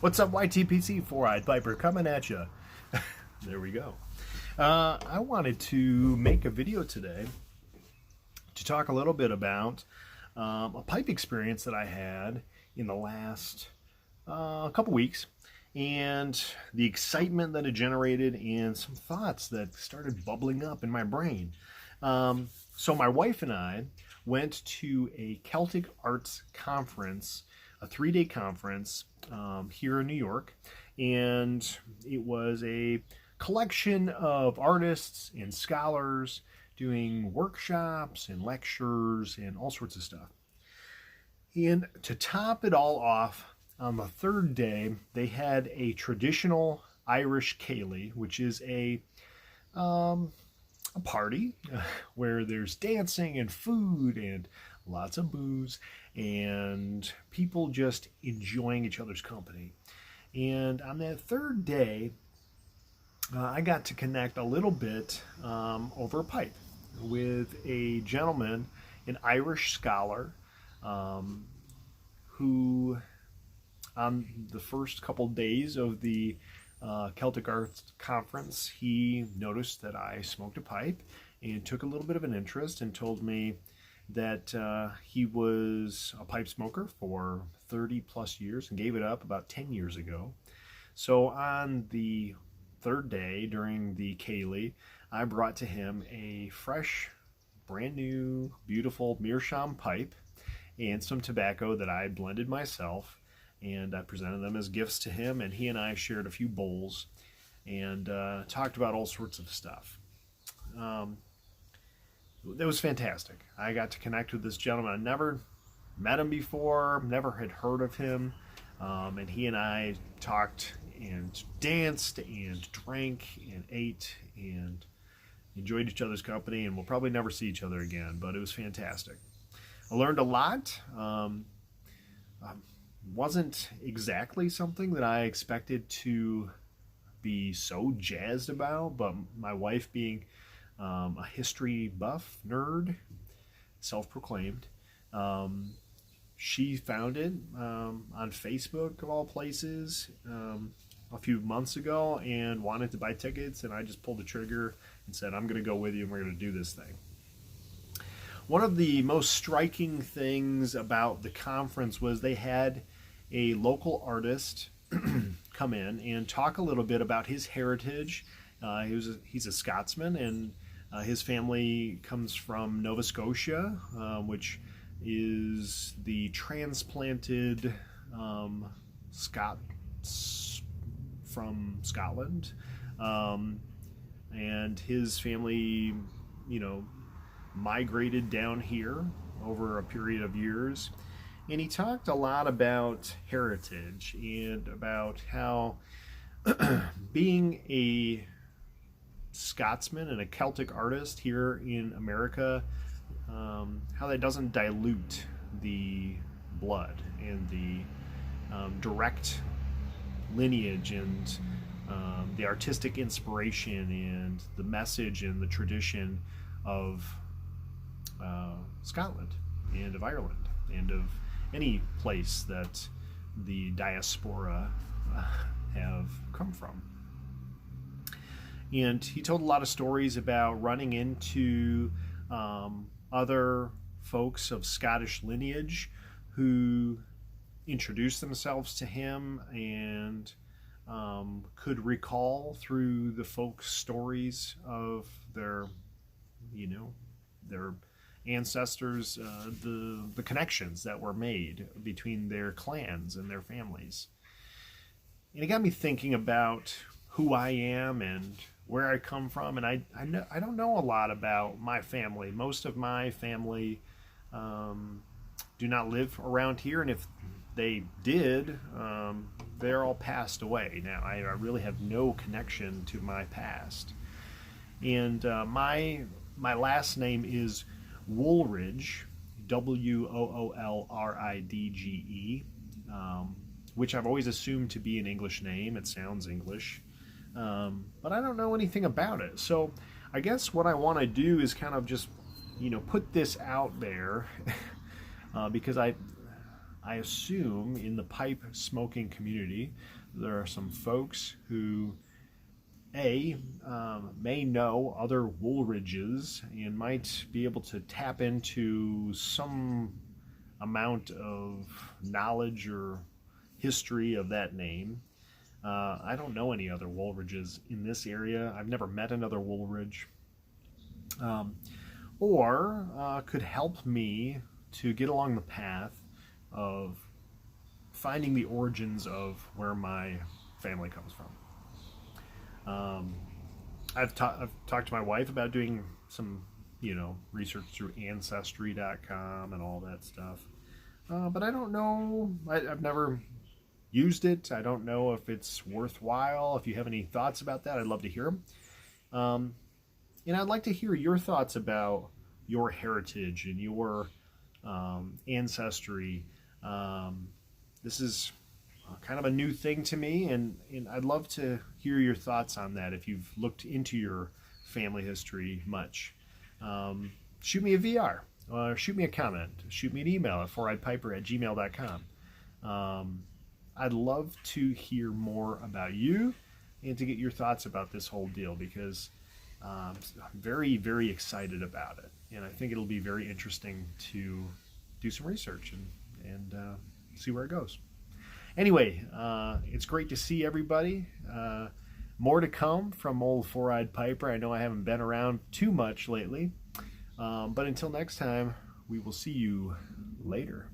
What's up, YTPC Four-Eyed Piper coming at you? There we go. I wanted to make a video today to talk a little bit about a pipe experience that I had in the last couple weeks, and the excitement that it generated and some thoughts that started bubbling up in my brain. So my wife and I went to a Celtic Arts conference, a 3-day conference here in New York, and it was a collection of artists and scholars doing workshops and lectures and all sorts of stuff. And to top it all off, on the third day, they had a traditional Irish Ceilidh, which is a party where there's dancing and food and lots of booze and people just enjoying each other's company. And on that third day, I got to connect a little bit over a pipe with a gentleman, an Irish scholar, who on the first couple days of the Celtic Arts Conference, he noticed that I smoked a pipe and took a little bit of an interest and told me that he was a pipe smoker for 30 plus years and gave it up about 10 years ago. So on the third day during the Ceilidh, I brought to him a fresh, brand new, beautiful Meerschaum pipe and some tobacco that I blended myself, and I presented them as gifts to him, and he and I shared a few bowls and talked about all sorts of stuff. It was fantastic. I got to connect with this gentleman. I never met him before, never had heard of him, and he and I talked and danced and drank and ate and enjoyed each other's company, and we'll probably never see each other again, but it was fantastic. I learned a lot. Wasn't exactly something that I expected to be so jazzed about, but my wife, being a history buff nerd, self-proclaimed, she found it on Facebook of all places a few months ago and wanted to buy tickets, and I just pulled the trigger and said, I'm going to go with you and we're going to do this thing. One of the most striking things about the conference was they had a local artist come in and talk a little bit about his heritage. He's a Scotsman, and his family comes from Nova Scotia, which is the transplanted Scots from Scotland. And his family, migrated down here over a period of years. And he talked a lot about heritage and about how being a Scotsman and a Celtic artist here in America, how that doesn't dilute the blood and the direct lineage and the artistic inspiration and the message and the tradition of Scotland and of Ireland and of any place that the diaspora have come from. And he told a lot of stories about running into other folks of Scottish lineage who introduced themselves to him and could recall through the folk stories of their ancestors, the connections that were made between their clans and their families. And it got me thinking about who I am and where I come from. And I don't know a lot about my family. Most of my family do not live around here, and if they did, they're all passed away now. I really have no connection to my past. And my last name is Woolridge, Woolridge, which I've always assumed to be an English name. It sounds English, but I don't know anything about it. So I guess what I want to do is kind of just, put this out there because I assume in the pipe smoking community, there are some folks who may know other Woolridges and might be able to tap into some amount of knowledge or history of that name. I don't know any other Woolridges in this area. I've never met another Woolridge. Or could help me to get along the path of finding the origins of where my family comes from. I've talked to my wife about doing some, research through Ancestry.com and all that stuff. But I don't know. I've never used it. I don't know if it's worthwhile. If you have any thoughts about that, I'd love to hear them. And I'd like to hear your thoughts about your heritage and your ancestry. This is kind of a new thing to me, and I'd love to hear your thoughts on that if you've looked into your family history much. Shoot me a VR, shoot me a comment, shoot me an email at foureyepiper@gmail.com. I'd love to hear more about you and to get your thoughts about this whole deal, because I'm very, very excited about it, and I think it'll be very interesting to do some research and see where it goes. Anyway, it's great to see everybody. More to come from old Four-Eyed Piper. I know I haven't been around too much lately, but until next time, we will see you later.